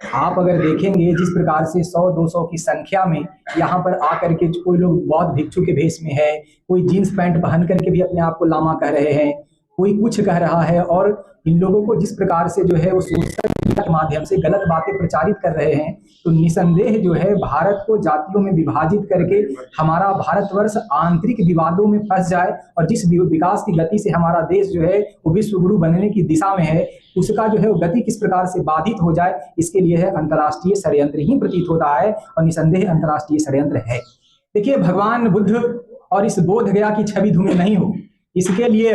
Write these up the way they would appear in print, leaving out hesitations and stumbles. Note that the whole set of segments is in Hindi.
आप अगर देखेंगे जिस प्रकार से 100-200 की संख्या में यहाँ पर आकर के कोई लोग बौद्ध भिक्षु के भेष में है, कोई जीन्स पैंट पहन करके भी अपने आप को लामा कह रहे हैं, कोई कुछ कह रहा है, और इन लोगों को जिस प्रकार से जो है वो सोशल मीडिया के माध्यम से गलत बातें प्रचारित कर रहे हैं, तो निसंदेह जो है भारत को जातियों में विभाजित करके हमारा भारतवर्ष आंतरिक विवादों में फंस जाए, और जिस विकास की गति से हमारा देश जो है वो विश्व गुरु बनने की दिशा में है, उसका जो है वो गति किस प्रकार से बाधित हो जाए, इसके लिए है अंतर्राष्ट्रीय षड्यंत्र ही प्रतीत होता है, और निसंदेह अंतर्राष्ट्रीय षड्यंत्र है। देखिए, भगवान बुद्ध और इस बोध गया की छवि धूमिल नहीं हो, इसके लिए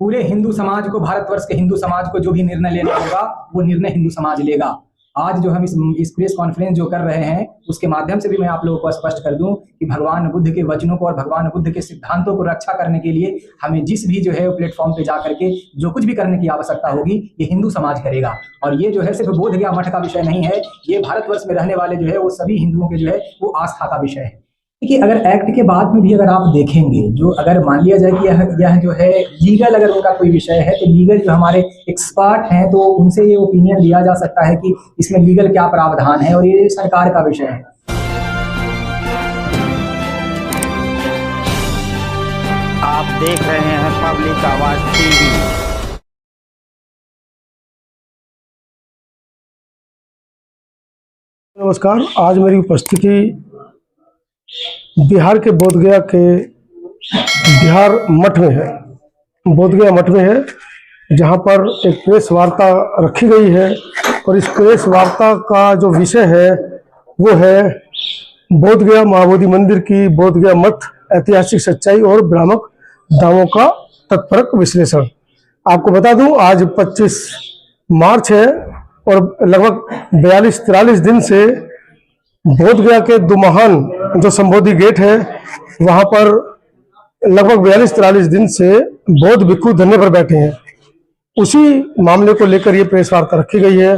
पूरे हिंदू समाज को, भारतवर्ष के हिंदू समाज को जो भी निर्णय लेना होगा वो निर्णय हिंदू समाज लेगा। आज जो हम इस प्रेस कॉन्फ्रेंस जो कर रहे हैं उसके माध्यम से भी मैं आप लोगों को स्पष्ट कर दूं कि भगवान बुद्ध के वचनों को और भगवान बुद्ध के सिद्धांतों को रक्षा करने के लिए हमें जिस भी जो है प्लेटफॉर्म पे जाकर के जो कुछ भी करने की आवश्यकता होगी ये हिंदू समाज करेगा। और ये जो है सिर्फ बोध गया मठ का विषय नहीं है, ये भारतवर्ष में रहने वाले जो है वो सभी हिंदुओं के जो है वो आस्था का विषय है। देखिए, अगर एक्ट के बाद में भी अगर आप देखेंगे, जो अगर मान लिया जाए कि यह जो है लीगल अगर उनका कोई विषय है, तो लीगल जो हमारे एक्सपर्ट हैं तो उनसे ये ओपिनियन लिया जा सकता है कि इसमें लीगल क्या प्रावधान है, और ये सरकार का विषय है। आप देख रहे हैं पब्लिक आवाज टीवी। नमस्कार। आज मेरी उपस्थिति बिहार के बोधगया के बिहार मठ में है, बोधगया मठ में है, जहां पर एक प्रेस वार्ता रखी गई है। और इस प्रेस वार्ता का जो विषय है वो है बोधगया महाबोधि मंदिर की बोधगया मठ ऐतिहासिक सच्चाई और भ्रामक दावों का तत्परक विश्लेषण। आपको बता दूं, आज 25 मार्च है और लगभग 42-43 दिन से बोधगया के दुमहान जो संबोधि गेट है वहां पर लगभग 42-43 दिन से बौद्ध भिक्षु धरने पर बैठे हैं। उसी मामले को लेकर ये प्रेस वार्ता रखी गई है,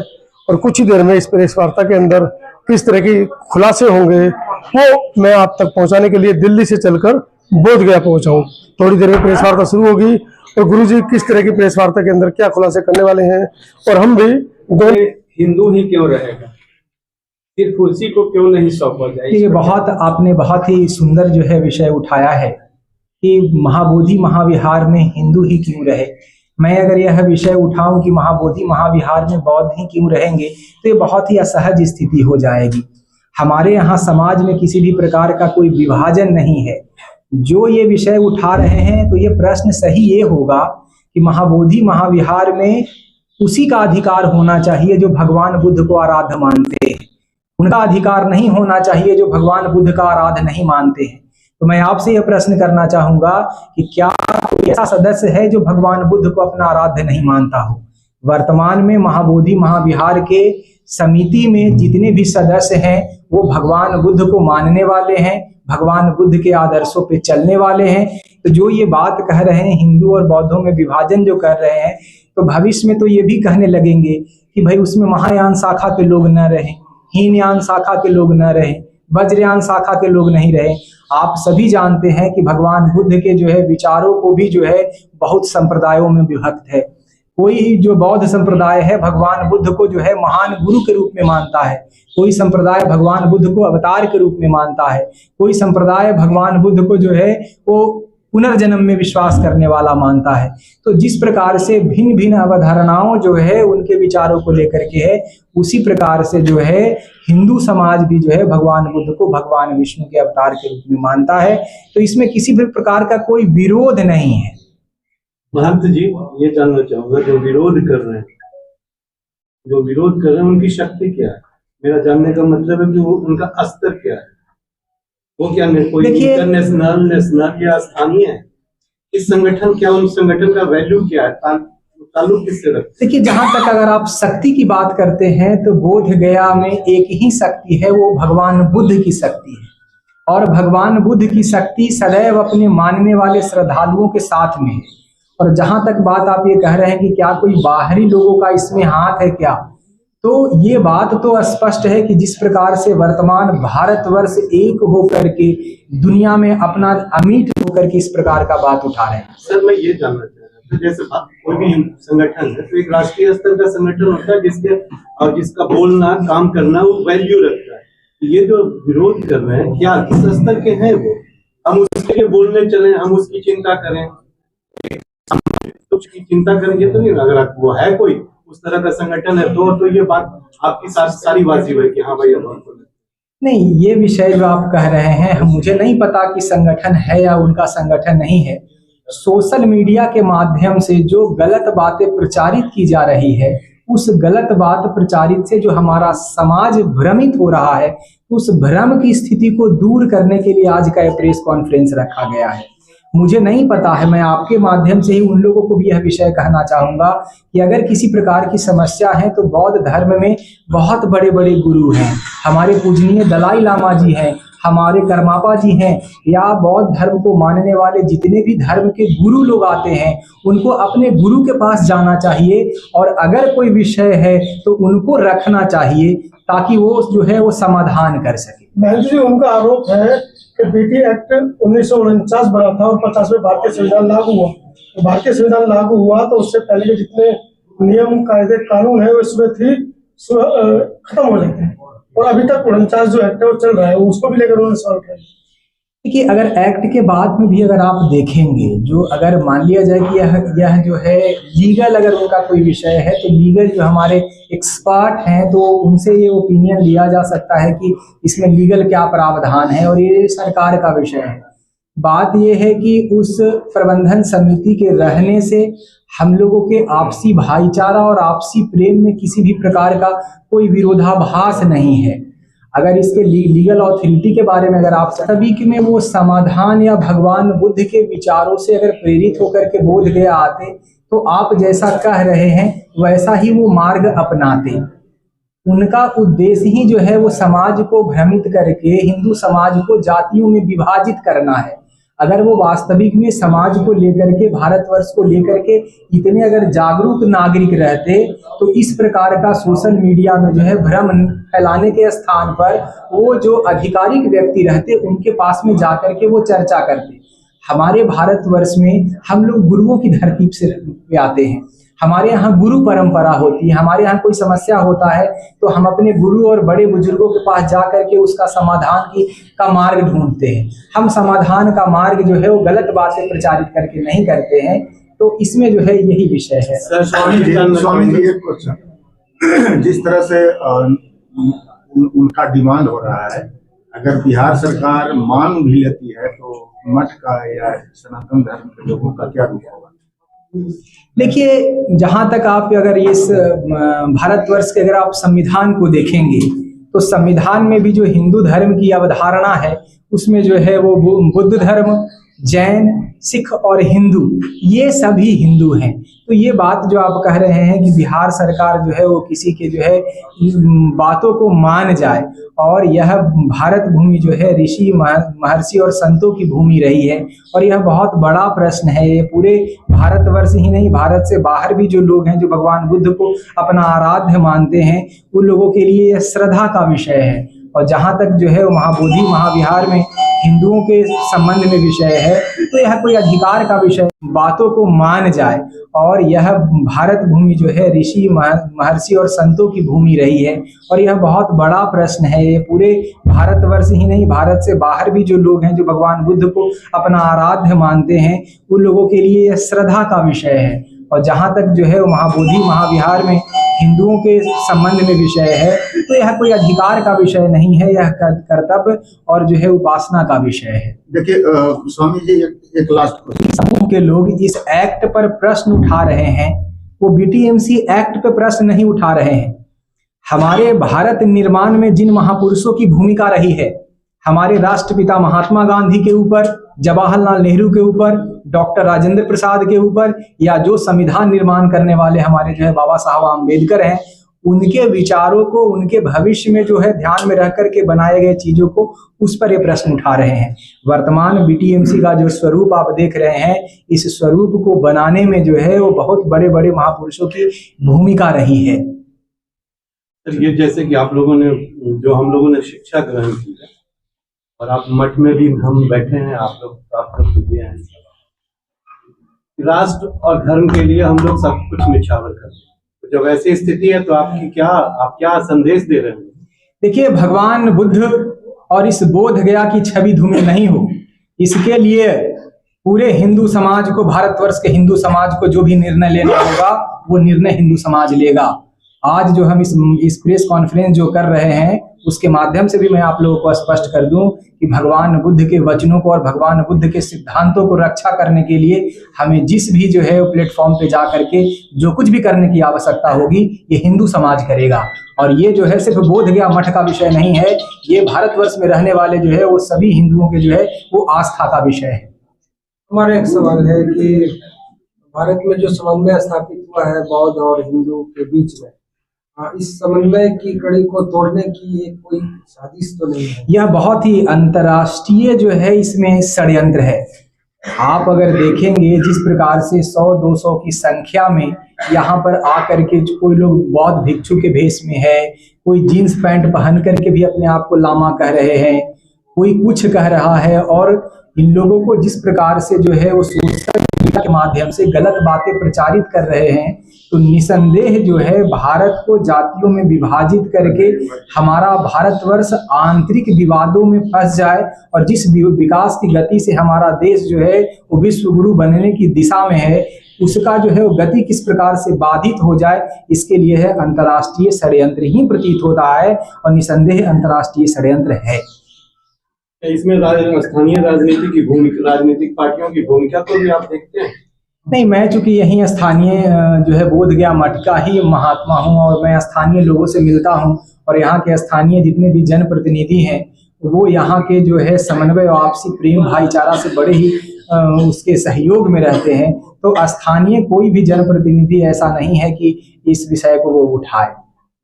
और कुछ ही देर में इस प्रेस वार्ता के अंदर किस तरह की खुलासे होंगे वो मैं आप तक पहुंचाने के लिए दिल्ली से चलकर बोधगया पहुंचा हूं। थोड़ी देर में प्रेस वार्ता शुरू होगी और गुरुजी किस तरह की प्रेस वार्ता के अंदर क्या खुलासे करने वाले हैं, और हम भी दोनों हिंदू ही क्यों रहेगा, सिर्फ उसी को क्यों नहीं सौंपा जाए। ये आपने बहुत ही सुंदर जो है विषय उठाया है कि महाबोधि महाविहार में हिंदू ही क्यों रहे। मैं अगर यह विषय उठाऊं कि महाबोधि महाविहार में बौद्ध ही क्यों रहेंगे, तो ये बहुत ही असहज स्थिति हो जाएगी। हमारे यहाँ समाज में किसी भी प्रकार का कोई विभाजन नहीं है। जो ये विषय उठा रहे हैं तो ये प्रश्न सही ये होगा कि महाबोधि महाविहार में उसी का अधिकार होना चाहिए जो भगवान बुद्ध को आराध्य मानते हैं, उनका अधिकार नहीं होना चाहिए जो भगवान बुद्ध का आराध्य नहीं मानते हैं। तो मैं आपसे यह प्रश्न करना चाहूंगा कि क्या कोई ऐसा सदस्य है जो भगवान बुद्ध को अपना आराध्य नहीं मानता हो। वर्तमान में महाबोधि महाविहार के समिति में जितने भी सदस्य हैं वो भगवान बुद्ध को मानने वाले हैं, भगवान बुद्ध के आदर्शों पे चलने वाले हैं। तो जो ये बात कह रहे हैं हिंदू और बौद्धों में विभाजन जो कर रहे हैं, तो भविष्य में तो ये भी कहने लगेंगे कि भाई उसमें महायान शाखा के लोग न रहें, हीनयान शाखा के लोग न रहे, वज्रयान शाखा के लोग नहीं रहे। आप सभी जानते हैं कि भगवान बुद्ध के जो है विचारों को भी जो है बहुत संप्रदायों में विभक्त है। कोई जो बौद्ध संप्रदाय है भगवान बुद्ध को जो है महान गुरु के रूप में मानता है, कोई संप्रदाय भगवान बुद्ध को अवतार के रूप में मानता है, कोई संप्रदाय भगवान बुद्ध को जो है वो पुनर्जन्म में विश्वास करने वाला मानता है। तो जिस प्रकार से भिन्न भिन्न अवधारणाओं जो है उनके विचारों को लेकर के है, उसी प्रकार से जो है हिंदू समाज भी जो है भगवान बुद्ध को भगवान विष्णु के अवतार के रूप में मानता है। तो इसमें किसी भी प्रकार का कोई विरोध नहीं है। महंत जी, ये जानना चाहूंगा, जो विरोध कर रहे हैं उनकी शक्ति क्या है? मेरा जानने का मतलब है कि वो उनका अस्तर क्या है, वो क्या कोई इंटरनेशनल, नेशनल या स्थानीय है? इस संगठन क्या, उन संगठन का वैल्यू क्या है, ताल्लुक किससे रखते? देखिए, जहां तक अगर आप शक्ति की बात करते हैं तो बोध गया में एक ही शक्ति है, वो भगवान बुद्ध की शक्ति है। और भगवान बुद्ध की शक्ति सदैव अपने मानने वाले श्रद्धालुओं के साथ में है। और जहां तक बात आप ये कह रहे हैं कि क्या कोई बाहरी लोगों का इसमें हाथ है क्या, तो ये बात तो स्पष्ट है कि जिस प्रकार से वर्तमान भारतवर्ष एक होकर के दुनिया में अपना अमीट होकर के इस प्रकार का बात उठा रहे हैं। सर, मैं ये जानना चाह रहा तो जैसे कोई भी संगठन है तो एक राष्ट्रीय स्तर का संगठन होता है जिसके और जिसका बोलना काम करना वो वैल्यू रखता है। ये जो विरोध कर रहे हैं क्या किस स्तर के हैं वो, हम उसके लिए बोलने चले, हम उसकी चिंता करें, उसकी चिंता करेंगे तो नहीं। अगर वो है कोई उस तरह का संगठन है तो ये बात आपकी सारी वाजिब है कि हाँ भाई अब नहीं, ये विषय जो आप कह रहे हैं मुझे नहीं पता कि संगठन है या उनका संगठन नहीं है। सोशल मीडिया के माध्यम से जो गलत बातें प्रचारित की जा रही है, उस गलत बात प्रचारित से जो हमारा समाज भ्रमित हो रहा है, उस भ्रम की स्थिति को दूर करने के लिए आज का प्रेस कॉन्फ्रेंस रखा गया है। मुझे नहीं पता है, मैं आपके माध्यम से ही उन लोगों को भी यह विषय कहना चाहूँगा कि अगर किसी प्रकार की समस्या है तो बौद्ध धर्म में बहुत बड़े बड़े गुरु हैं, हमारे पूजनीय दलाई लामा जी हैं, हमारे कर्मापा जी हैं, या बौद्ध धर्म को मानने वाले जितने भी धर्म के गुरु लोग आते हैं उनको अपने गुरु के पास जाना चाहिए और अगर कोई विषय है तो उनको रखना चाहिए ताकि वो जो है वो समाधान कर सके। महंत जी, उनका आरोप है कि बीटी एक्ट 1949 बना था और 50वें भारतीय संविधान लागू हुआ। तो भारतीय संविधान लागू हुआ तो उससे पहले के जितने नियम कायदे कानून है वो इसमें थी खत्म हो जाते हैं और अभी तक 49 जो एक्ट है वो चल रहा है, उसको भी लेकर उन्होंने सवाल किया। देखिए, अगर एक्ट के बाद में भी अगर आप देखेंगे, जो अगर मान लिया जाए कि यह जो है लीगल अगर उनका कोई विषय है तो लीगल जो हमारे एक्सपर्ट हैं तो उनसे ये ओपिनियन लिया जा सकता है कि इसमें लीगल क्या प्रावधान है और ये सरकार का विषय है। बात ये है कि उस प्रबंधन समिति के रहने से हम लोगों के आपसी भाईचारा और आपसी प्रेम में किसी भी प्रकार का कोई विरोधाभास नहीं है। अगर इसके लीगल अथॉरिटी के बारे में अगर आप सभी के में वो समाधान या भगवान बुद्ध के विचारों से अगर प्रेरित होकर के बोध गया आते तो आप जैसा कह रहे हैं वैसा ही वो मार्ग अपनाते। उनका उद्देश्य ही जो है वो समाज को भ्रमित करके हिंदू समाज को जातियों में विभाजित करना है। अगर वो वास्तविक में समाज को लेकर के, भारतवर्ष को लेकर के इतने अगर जागरूक नागरिक रहते तो इस प्रकार का सोशल मीडिया में जो है भ्रम फैलाने के स्थान पर वो जो आधिकारिक व्यक्ति रहते उनके पास में जाकर के वो चर्चा करते। हमारे भारतवर्ष में हम लोग गुरुओं की धरती से आते हैं, हमारे यहाँ गुरु परंपरा होती है। हमारे यहाँ कोई समस्या होता है तो हम अपने गुरु और बड़े बुजुर्गों के पास जा करके उसका समाधान का मार्ग ढूंढते हैं। हम समाधान का मार्ग जो है वो गलत बातें प्रचारित करके नहीं करते हैं। तो इसमें जो है यही विषय है। स्वामी जी एक क्वेश्चन, जिस तरह से उनका डिमांड हो रहा है, अगर बिहार सरकार मान भी लेती है तो मठ का या सनातन धर्म के लोगों का क्या रूप होगा? देखिए, जहां तक आप अगर इस भारतवर्ष के अगर आप संविधान को देखेंगे तो संविधान में भी जो हिंदू धर्म की अवधारणा है उसमें जो है वो बुद्ध धर्म, जैन, सिख और हिंदू, ये सभी हिंदू हैं। तो ये बात जो आप कह रहे हैं कि बिहार सरकार जो है वो किसी के जो है बातों को मान जाए, और यह भारत भूमि जो है ऋषि महर्षि और संतों की भूमि रही है और यह बहुत बड़ा प्रश्न है। ये पूरे भारतवर्ष ही नहीं, भारत से बाहर भी जो लोग हैं जो भगवान बुद्ध को अपना आराध्य मानते हैं उन लोगों के लिए यह श्रद्धा का विषय है। और जहाँ तक जो है वो महाबोधि महाविहार में हिंदुओं के संबंध में विषय है तो यह कोई अधिकार का विषय, बातों को मान जाए, और यह भारत भूमि जो है ऋषि महर्षि और संतों की भूमि रही है और यह बहुत बड़ा प्रश्न है। ये पूरे भारतवर्ष ही नहीं, भारत से बाहर भी जो लोग हैं जो भगवान बुद्ध को अपना आराध्य मानते हैं उन लोगों के लिए यह श्रद्धा का विषय है। और जहाँ तक जो है वो महाबोधि महाविहार में हिंदुओं के संबंध में विषय है तो यह कोई अधिकार का विषय नहीं है, यह कर्तव्य और जो है उपासना का विषय है। देखिए स्वामी जी, एक लास्ट क्वेश्चन, समूह के लोग इस एक्ट पर प्रश्न उठा रहे हैं, वो बीटीएमसी एक्ट पर प्रश्न नहीं उठा रहे हैं। हमारे भारत निर्माण में जिन महापुरुषों की भूमिका रही है, हमारे राष्ट्रपिता महात्मा गांधी के ऊपर, जवाहरलाल नेहरू के ऊपर, डॉक्टर राजेंद्र प्रसाद के ऊपर, या जो संविधान निर्माण करने वाले हमारे जो है बाबा साहब अम्बेडकर हैं, उनके विचारों को, उनके भविष्य में जो है ध्यान में रख करके बनाए गए चीजों को, उस पर ये प्रश्न उठा रहे हैं। वर्तमान बीटीएमसी का जो स्वरूप आप देख रहे हैं, इस स्वरूप को बनाने में जो है वो बहुत बड़े बड़े महापुरुषों की भूमिका रही है। ये जैसे कि आप लोगों ने, जो हम लोगों ने शिक्षा ग्रहण की है और आप मठ में भी हम बैठे हैं, आप लोग दिए हैं, राष्ट्र और धर्म के लिए हम लोग सब कुछ निछावर करते हैं। तो जब ऐसी स्थिति है तो आप क्या संदेश दे रहे हैं? देखिए, भगवान बुद्ध और इस बोध गया की छवि धूमिल नहीं हो, इसके लिए पूरे हिंदू समाज को, भारतवर्ष के हिंदू समाज को जो भी निर्णय लेना होगा वो निर्णय हिंदू समाज लेगा। आज जो हम इस प्रेस कॉन्फ्रेंस जो कर रहे हैं उसके माध्यम से भी मैं आप लोगों को स्पष्ट कर दूं कि भगवान बुद्ध के वचनों को और भगवान बुद्ध के सिद्धांतों को रक्षा करने के लिए हमें जिस भी जो है प्लेटफॉर्म पे जा करके जो कुछ भी करने की आवश्यकता होगी ये हिंदू समाज करेगा। और ये जो है सिर्फ बोध गया मठ का विषय नहीं है, ये भारतवर्ष में रहने वाले जो है वो सभी हिंदुओं के जो है वो आस्था का विषय है। हमारा एक सवाल है कि भारत में जो समन्वय स्थापित हुआ है बौद्ध और हिंदू के बीच में, इस समन्वय की कड़ी को तोड़ने की ये कोई साजिश तो नहीं है? यह बहुत ही अंतर्राष्ट्रीय जो है इसमें षड्यंत्र है। आप अगर देखेंगे जिस प्रकार से 100-200 की संख्या में यहाँ पर आकर के कोई लोग बौद्ध भिक्षु के भेष में है, कोई जीन्स पैंट पहन करके भी अपने आप को लामा कह रहे हैं, कोई कुछ कह रहा है, और इन लोगों को जिस प्रकार से जो है वो सोशल मीडिया के माध्यम से गलत बातें प्रचारित कर रहे हैं, तो निसंदेह जो है भारत को जातियों में विभाजित करके हमारा भारतवर्ष आंतरिक विवादों में फंस जाए और जिस विकास की गति से हमारा देश जो है वो विश्व गुरु बनने की दिशा में है, उसका जो है वो गति किस प्रकार से बाधित हो जाए, इसके लिए है अंतर्राष्ट्रीय षड्यंत्र ही प्रतीत होता है और निसंदेह अंतर्राष्ट्रीय षड्यंत्र है। इसमें स्थानीय राजनीति की भूमिका, राजनीतिक पार्टियों की भूमिका को भी आप देखते हैं? नहीं, मैं चूंकि यहीं स्थानीय जो है बोध गया मठ का ही महात्मा हूं और मैं स्थानीय लोगों से मिलता हूं और यहाँ के स्थानीय जितने भी जनप्रतिनिधि हैं वो यहाँ के जो है समन्वय और आपसी प्रेम भाईचारा से बड़े ही उसके सहयोग में रहते हैं। तो स्थानीय कोई भी जनप्रतिनिधि ऐसा नहीं है कि इस विषय को वो उठाए।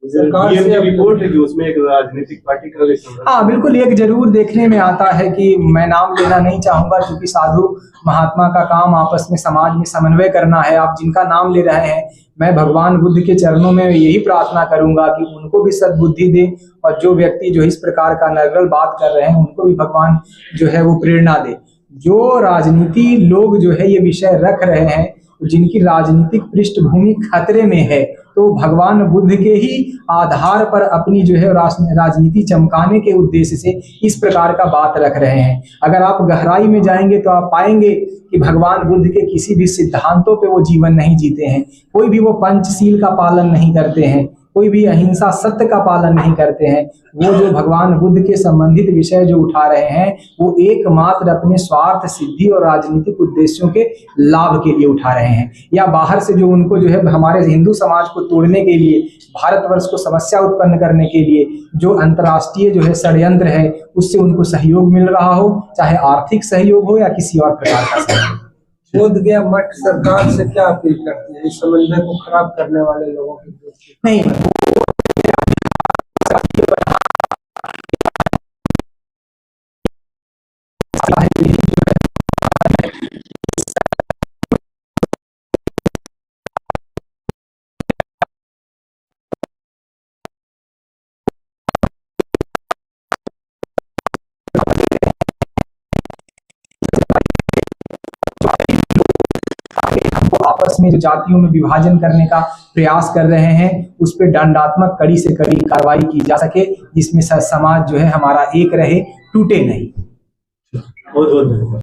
सरकार से रिपोर्ट है कि उसमें एक राजनीतिक पार्टी का हाँ बिल्कुल, एक जरूर देखने में आता है कि मैं नाम लेना नहीं चाहूंगा क्योंकि साधु महात्मा का काम आपस में समाज में समन्वय करना है। आप जिनका नाम ले रहे हैं, मैं भगवान बुद्ध के चरणों में यही प्रार्थना करूंगा कि उनको भी सद्बुद्धि दे और जो व्यक्ति जो इस प्रकार का नर्गल बात कर रहे हैं उनको भी भगवान जो है वो प्रेरणा दे। जो राजनीति लोग जो है ये विषय रख रहे हैं, जिनकी राजनीतिक पृष्ठभूमि खतरे में है, तो भगवान बुद्ध के ही आधार पर अपनी जो है राजनीति चमकाने के उद्देश्य से इस प्रकार का बात रख रहे हैं। अगर आप गहराई में जाएंगे तो आप पाएंगे कि भगवान बुद्ध के किसी भी सिद्धांतों पे वो जीवन नहीं जीते हैं, कोई भी वो पंचशील का पालन नहीं करते हैं, कोई भी अहिंसा सत्य का पालन नहीं करते हैं। वो जो भगवान बुद्ध के संबंधित विषय जो उठा रहे हैं वो एकमात्र अपने स्वार्थ सिद्धि और राजनीतिक उद्देश्यों के लाभ के लिए उठा रहे हैं, या बाहर से जो उनको जो है हमारे हिंदू समाज को तोड़ने के लिए, भारतवर्ष को समस्या उत्पन्न करने के लिए जो अंतर्राष्ट्रीय जो है षड्यंत्र है उससे उनको सहयोग मिल रहा हो, चाहे आर्थिक सहयोग हो या किसी और प्रकार का सहयोग। बोध गया मठ सरकार से क्या अपील करती है इस समन्वय को खराब करने वाले लोगों की? नहीं, आपस में जो जातियों में विभाजन करने का प्रयास कर रहे हैं उस पर दंडात्मक कड़ी से कड़ी कार्रवाई की जा सके, जिसमें समाज जो है हमारा एक रहे, टूटे नहीं। बहुत बहुत